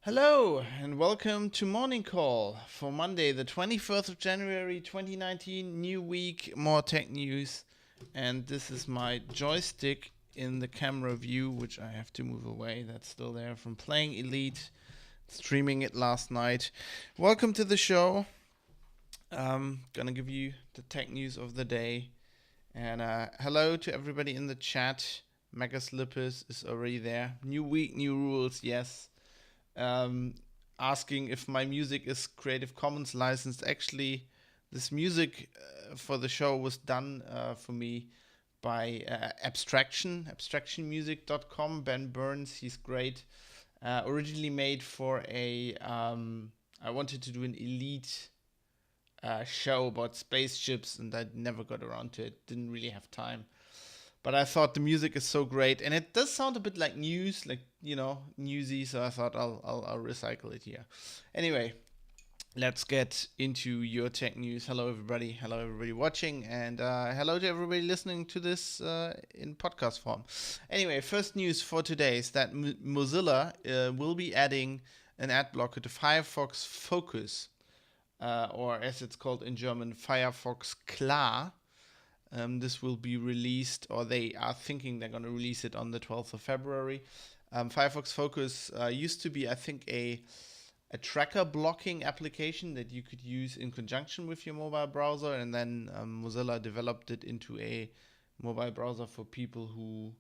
Hello and welcome to Morning Call for Monday, the 21st of January 2019. New week, more tech news. And this is my joystick in the camera view, which I have to move away. That's still there from playing Elite, streaming it last night. Welcome to the show. Gonna give you the tech news of the day. And hello to everybody in the chat. Mega Slippers is already there. New week, new rules, yes. Asking if my music is Creative Commons licensed. Actually, this music for the show was done for me by abstractionmusic.com. Ben Burns, he's great. Originally made for I wanted to do an Elite show about spaceships, and I never got around to it. Didn't really have time. But I thought the music is so great, and it does sound a bit like news, like, newsy. So I thought I'll recycle it here. Anyway, let's get into your tech news. Hello everybody watching, and hello to everybody listening to this in podcast form. Anyway, first news for today is that Mozilla will be adding an ad blocker to Firefox Focus, or as it's called in German, Firefox Klar. This will be released, or they are thinking they're going to release it on the 12th of February. Firefox Focus used to be, I think, a tracker blocking application that you could use in conjunction with your mobile browser, and then Mozilla developed it into a mobile browser for people who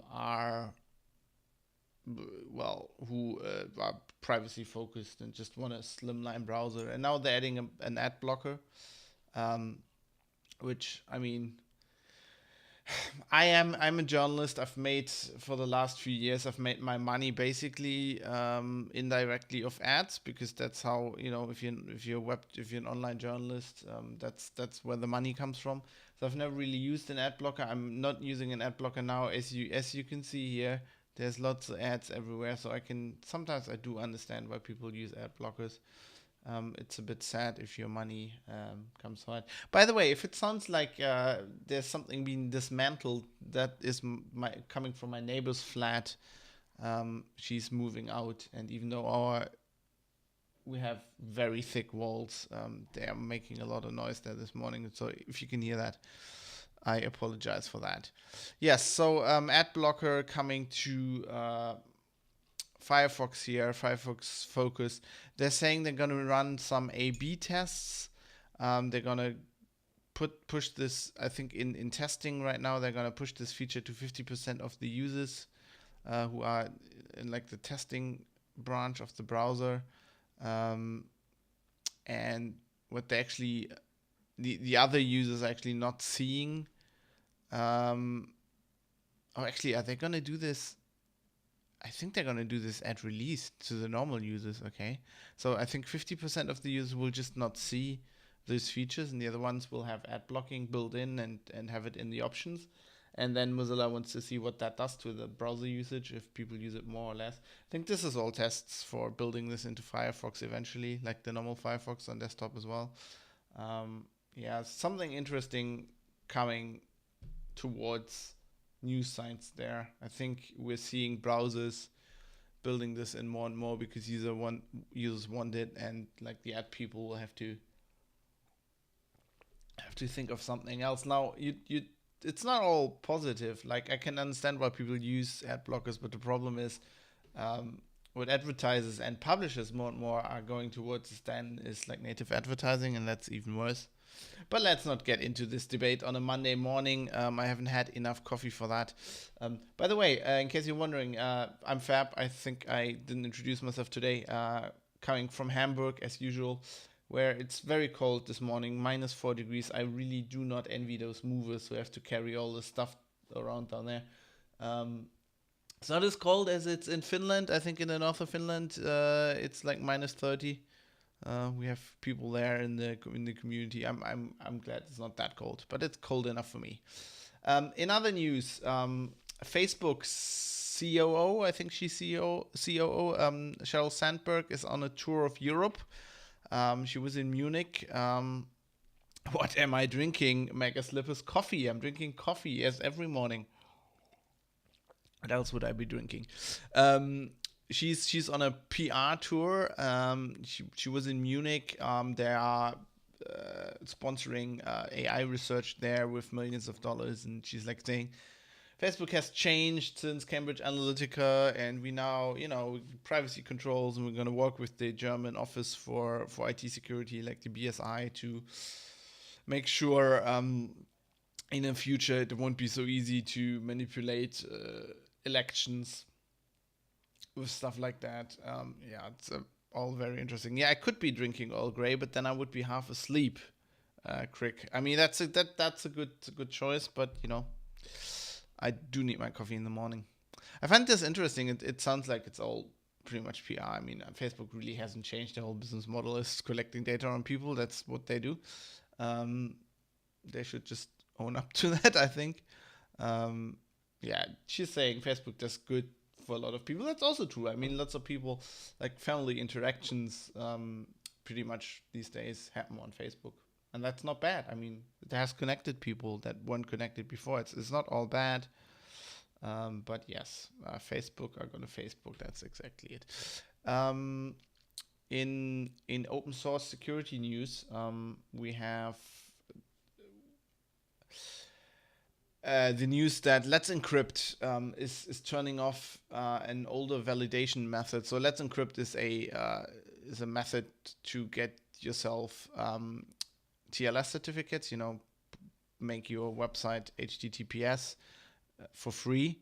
are privacy focused and just want a slimline browser. And now they're adding an ad blocker. Which, I mean, I'm a journalist. I've made, for the last few years, I've made my money basically indirectly of ads, because that's how, if you're an online journalist, that's where the money comes from. So I've never really used an ad blocker. I'm not using an ad blocker now. As you can see here, there's lots of ads everywhere. So sometimes I do understand why people use ad blockers. It's a bit sad if your money comes from it. By the way, if it sounds like there's something being dismantled, that is coming from my neighbor's flat. She's moving out, and even though we have very thick walls, they are making a lot of noise there this morning. So if you can hear that, I apologize for that. Yes, so ad blocker coming to Firefox here, Firefox Focus. They're saying they're going to run some A/B tests. They're going to push this, I think, in testing right now. They're going to push this feature to 50% of the users who are in like the testing branch of the browser. And what they actually, the other users are actually not seeing. Actually, are they going to do this? I think they're going to do this at release to the normal users, okay? So I think 50% of the users will just not see those features, and the other ones will have ad blocking built in and have it in the options. And then Mozilla wants to see what that does to the browser usage, if people use it more or less. I think this is all tests for building this into Firefox eventually, like the normal Firefox on desktop as well. Yeah, something interesting coming towards news sites there. I think we're seeing browsers building this in more and more because users want it, and like the ad people will have to think of something else. Now you it's not all positive. Like I can understand why people use ad blockers, but the problem is um, what advertisers and publishers more and more are going towards then is like native advertising, and that's even worse. But let's not get into this debate on a Monday morning. I haven't had enough coffee for that. By the way, in case you're wondering, I'm Fab. I think I didn't introduce myself today. Coming from Hamburg as usual, where it's very cold this morning, -4 degrees. I really do not envy those movers who have to carry all the stuff around down there. Um, it's not as cold as it's in Finland. I think in the north of Finland, it's like -30. We have people there in the community. I'm glad it's not that cold, but it's cold enough for me. In other news, Facebook's COO, I think she's COO, Sheryl Sandberg is on a tour of Europe. She was in Munich. What am I drinking? Mega Slippers coffee. I'm drinking coffee, yes, every morning. What else would I be drinking? She's on a PR tour. She was in Munich. They are sponsoring AI research there with millions of dollars, and she's like saying, Facebook has changed since Cambridge Analytica, and we now, privacy controls, and we're going to work with the German Office for IT Security, like the BSI, to make sure in the future it won't be so easy to manipulate elections with stuff like that. It's all very interesting. Yeah, I could be drinking Earl Grey, but then I would be half asleep. Crick. I mean, that's a good choice, but I do need my coffee in the morning. I find this interesting. It sounds like it's all pretty much PR. I mean, Facebook really hasn't changed. The whole business model is collecting data on people. That's what they do. They should just own up to that, I think. She's saying Facebook does good for a lot of people. That's also true. I mean, lots of people, like family interactions, pretty much these days happen on Facebook. And that's not bad. I mean, it has connected people that weren't connected before. It's not all bad. But yes, Facebook are going to Facebook. That's exactly it. In open source security news, we have the news that Let's Encrypt is turning off an older validation method. So Let's Encrypt is a method to get yourself TLS certificates. Make your website HTTPS for free,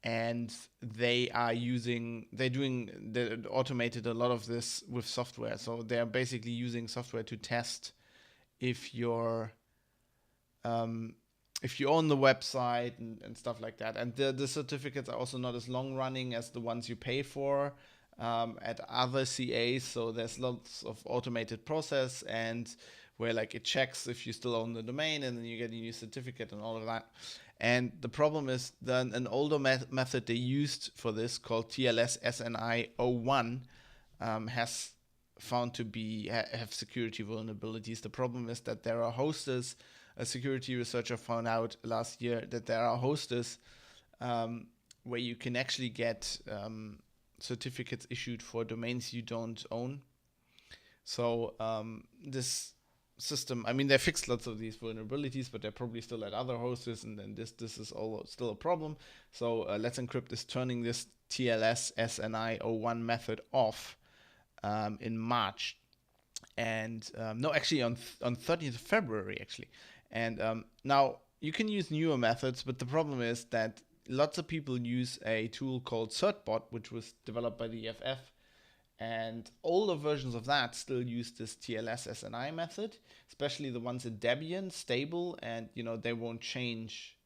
and they automated a lot of this with software. So they are basically using software to test if you're if you own the website and stuff like that. And the certificates are also not as long running as the ones you pay for at other CAs. So there's lots of automated process, and where like it checks if you still own the domain, and then you get a new certificate and all of that. And the problem is then an older method they used for this, called TLS SNI 01, has found to have security vulnerabilities. The problem is that there are hosters. A security researcher found out last year that there are hosters where you can actually get certificates issued for domains you don't own. So this system, I mean, they fixed lots of these vulnerabilities, but they're probably still at other hosters, and then this is all still a problem. So Let's Encrypt is turning this TLS SNI 01 method off in March. And no, actually on 30th of February, actually. And now you can use newer methods, but the problem is that lots of people use a tool called CertBot, which was developed by the EFF. And older versions of that still use this TLS SNI method, especially the ones in Debian, stable, and they won't change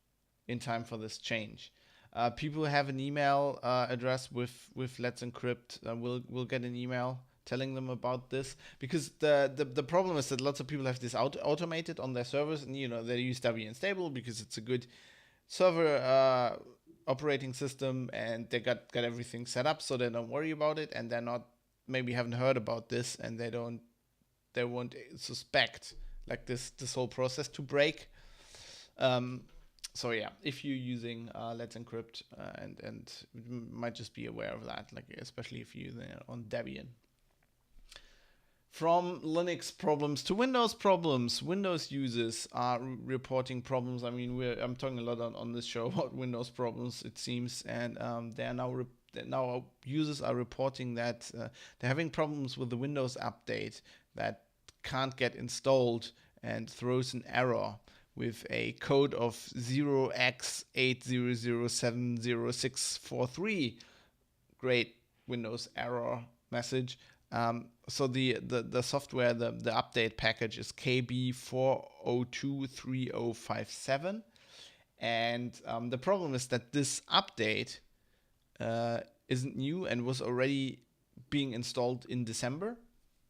in time for this change. People who have an email address with Let's Encrypt will get an email telling them about this, because the problem is that lots of people have this automated on their servers, and they use Debian stable because it's a good server operating system, and they got everything set up, so they don't worry about it, and they're not maybe haven't heard about this, and they won't suspect like this whole process to break. So yeah, if you're using Let's Encrypt and might just be aware of that, like especially if you're on Debian. From Linux problems to Windows problems, Windows users are reporting problems. I mean, I'm talking a lot on this show about Windows problems, it seems, and they are now users are reporting that they're having problems with the Windows update that can't get installed and throws an error with a code of 0x800700643. Great Windows error message. So the software, the update package is KB4023057. And the problem is that this update isn't new and was already being installed in December.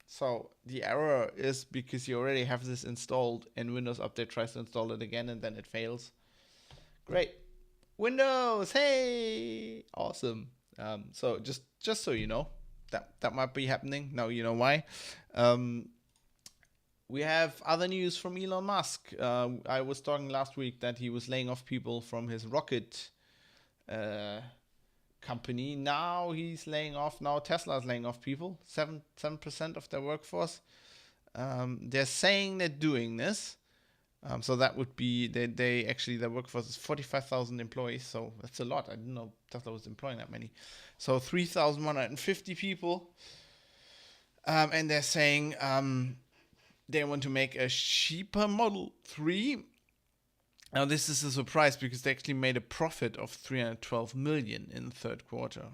So the error is because you already have this installed and Windows Update tries to install it again and then it fails. Great. Windows, hey, awesome. So just so you know, that might be happening. Now you know why. We have other news from Elon Musk. I was talking last week that he was laying off people from his rocket company. Now he's laying off. Now Tesla is laying off people. 7% of their workforce. They're saying they're doing this. So that would be they actually their workforce is 45,000 employees. So that's a lot. I didn't know Tesla was employing that many. So 3,150 people. And they're saying they want to make a cheaper Model 3. Now this is a surprise because they actually made a profit of 312 million in the third quarter.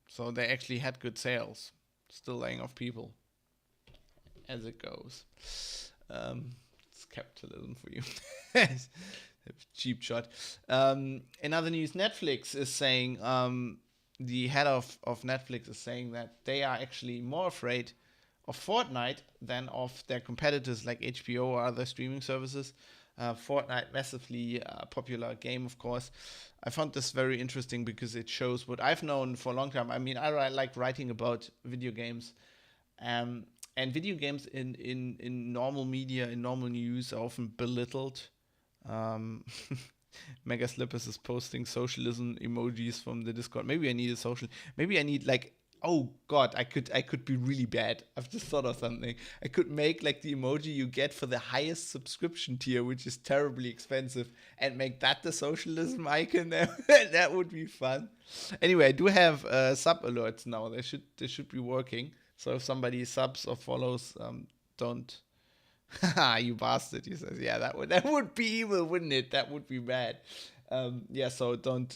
So they actually had good sales. Still laying off people. As it goes. It's capitalism for you. Cheap shot. In other news, Netflix is saying, the head of Netflix is saying that they are actually more afraid of Fortnite than of their competitors like HBO or other streaming services. Fortnite, massively popular game, of course. I found this very interesting because it shows what I've known for a long time. I mean, I like writing about video games. And video games in normal media, in normal news, are often belittled. Mega Slippers is posting socialism emojis from the Discord. Maybe I need a social. Maybe I need like. Oh God, I could be really bad. I've just thought of something. I could make like the emoji you get for the highest subscription tier, which is terribly expensive, and make that the socialism icon. That would be fun. Anyway, I do have sub alerts now. They should be working. So if somebody subs or follows, don't. Haha, you bastard. He says, yeah, that would be evil, wouldn't it? That would be bad. Yeah, so don't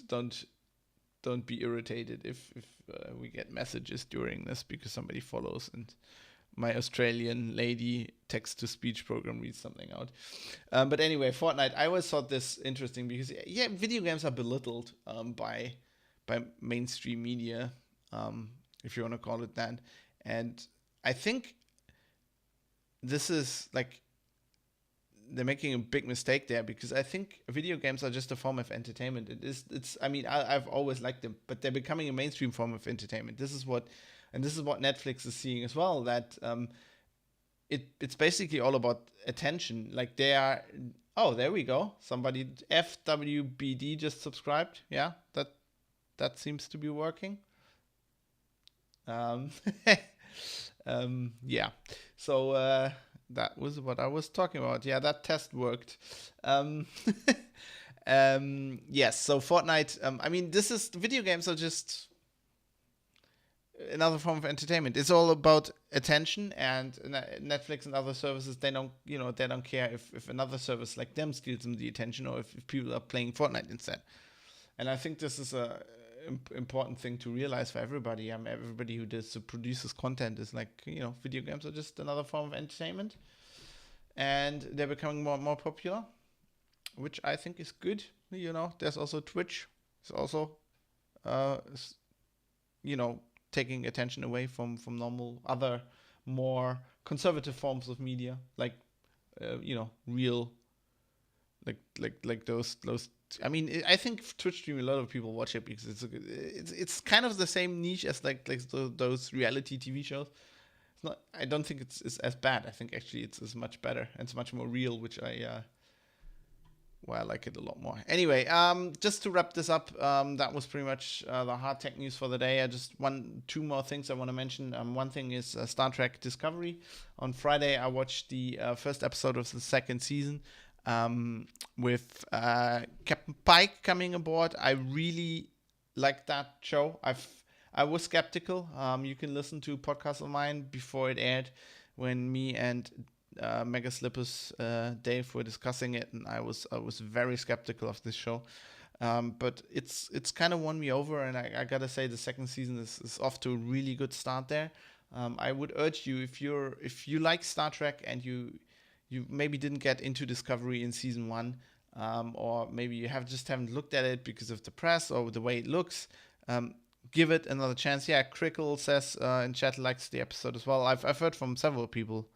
be irritated if we get messages during this because somebody follows and my Australian lady text-to-speech program reads something out. But anyway, Fortnite, I always thought this interesting because, yeah, video games are belittled by mainstream media, if you want to call it that. And I think this is like they're making a big mistake there because I think video games are just a form of entertainment. I mean, I've always liked them, but they're becoming a mainstream form of entertainment. This is what Netflix is seeing as well. That it's basically all about attention. Like they are. Oh, there we go. Somebody FWBD just subscribed. Yeah, that seems to be working. Yeah. So. That was what I was talking about. Yeah, that test worked. Yes, so Fortnite, I mean, video games are just another form of entertainment. It's all about attention, and Netflix and other services, they don't care if another service like them steals them the attention or if people are playing Fortnite instead. And I think this is a important thing to realize for everybody. Everybody who produces content is like, video games are just another form of entertainment, and they're becoming more and more popular, which I think is good. There's also Twitch. It's also, taking attention away from normal other more conservative forms of media, like, real, like those. I mean, I think Twitch stream, a lot of people watch it because it's kind of the same niche as like those reality TV shows. It's not. I don't think it's as bad. I think actually it's much better and it's much more real, which I why I like it a lot more. Anyway, just to wrap this up, that was pretty much the hard tech news for the day. I just two more things I want to mention. One thing is Star Trek Discovery. On Friday, I watched the first episode of the second season with Captain Pike coming aboard. I really like that show. I was skeptical. You can listen to a podcast of mine before it aired when me and Mega Slippers Dave were discussing it, and I was very skeptical of this show. But it's kind of won me over, and I gotta say the second season is off to a really good start there. I would urge you, if you like Star Trek and you maybe didn't get into Discovery in season one, or maybe you haven't looked at it because of the press or the way it looks. Give it another chance. Yeah, Crickle says in chat likes the episode as well. I've heard from several people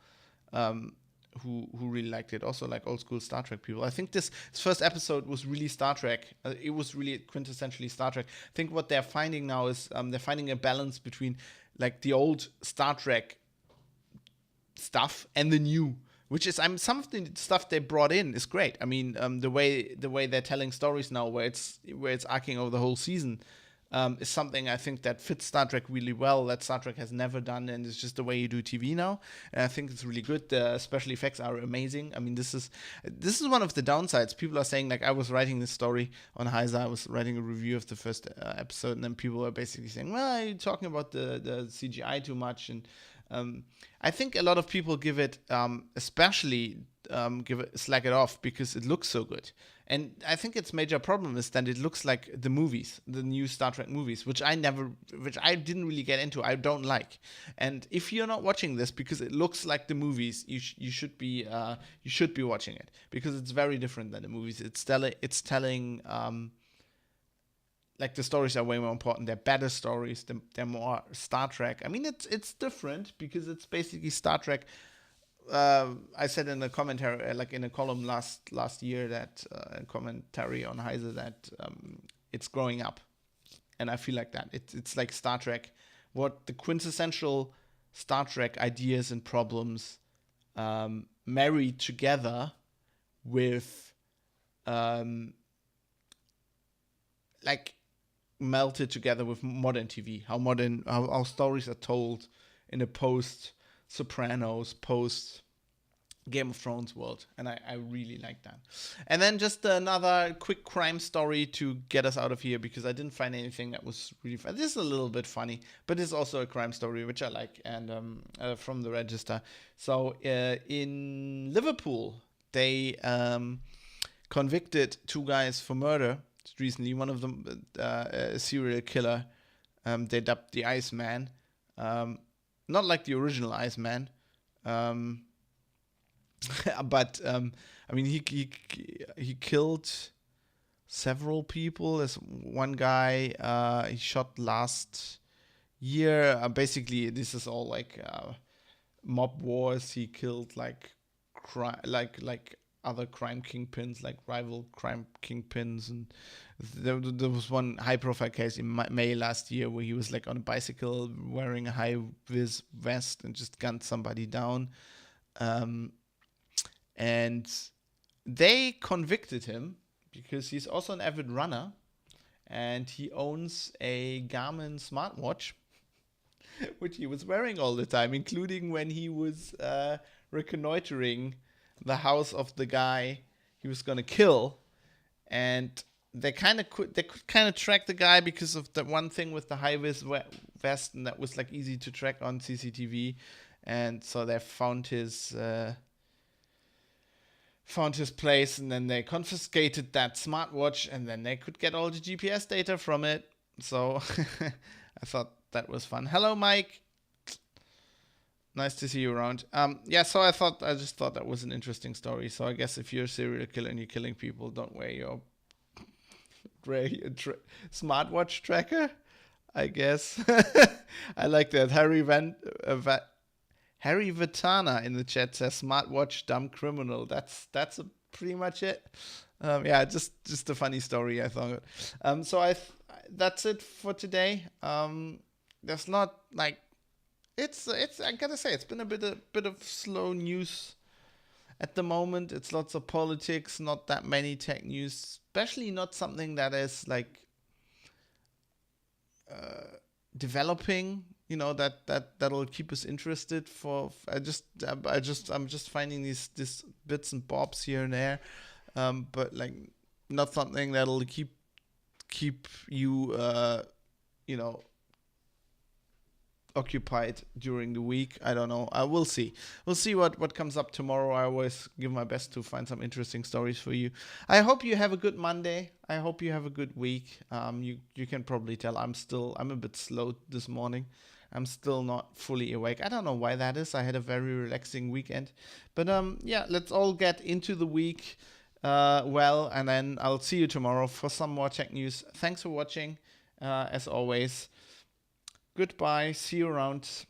who really liked it. Also, like old school Star Trek people. I think this first episode was really Star Trek. It was really quintessentially Star Trek. I think what they're finding now is they're finding a balance between like the old Star Trek stuff and the new. Which is, some of the stuff they brought in is great. I mean, the way they're telling stories now, where it's arcing over the whole season, is something I think that fits Star Trek really well, that Star Trek has never done, and it's just the way you do TV now. And I think it's really good. The special effects are amazing. I mean, this is one of the downsides. People are saying, like, I was writing this story on Heise, I was writing a review of the first episode, and then people are basically saying, well, you're talking about the CGI too much, and I think a lot of people give it, slack it off because it looks so good. And I think its major problem is that it looks like the movies, the new Star Trek movies, which I didn't really get into. I don't like. And if you're not watching this because it looks like the movies, you should be watching it because it's very different than the movies. It's telling. Like the stories are way more important. They're better stories. They're more Star Trek. I mean, it's different because it's basically Star Trek. I said in a commentary, like in a column last year, that commentary on Heise, that it's growing up, and I feel like that it's like Star Trek, what the quintessential Star Trek ideas and problems married together with like melted together with modern TV. How stories are told in a post Sopranos, post Game of Thrones world, and I really like that. And then just another quick crime story to get us out of here, because I didn't find anything that was really fun. This is a little bit funny, but it's also a crime story which I like, and from the Register. So in Liverpool, they convicted two guys for murder recently. One of them, a serial killer, they dubbed the Iceman. Not like the original Iceman, but I mean, he killed several people. There's one guy he shot last year. Basically, this is all like mob wars. He killed like other crime kingpins, like rival crime kingpins, and there was one high-profile case in May last year where he was like on a bicycle wearing a high-vis vest and just gunned somebody down, and they convicted him because he's also an avid runner, and he owns a Garmin smartwatch, which he was wearing all the time, including when he was reconnoitering the house of the guy he was gonna kill. And they could kind of track the guy because of the one thing with the high vis vest, and that was like easy to track on CCTV. And so they found his place, and then they confiscated that smartwatch, and then they could get all the GPS data from it. So I thought that was fun. Hello, Mike. Nice to see you around. So I just thought that was an interesting story. So I guess if you're a serial killer and you're killing people, don't wear your smartwatch tracker, I guess. I like that. Harry Vitana in the chat says smartwatch dumb criminal. That's pretty much it. Just a funny story, I thought. That's it for today. There's not like it's I gotta say, it's been a bit of slow news at the moment. It's lots of politics, not that many tech news, especially not something that is like developing. That'll keep us interested. I'm just finding these bits and bobs here and there, but like not something that'll keep you you know occupied during the week. I don't know. I will see. We'll see what comes up tomorrow. I always give my best to find some interesting stories for you. I hope you have a good Monday. I hope you have a good week. You can probably tell I'm a bit slow this morning. I'm still not fully awake. I don't know why that is. I had a very relaxing weekend. But yeah, let's all get into the week well, and then I'll see you tomorrow for some more tech news. Thanks for watching. As always, goodbye. See you around.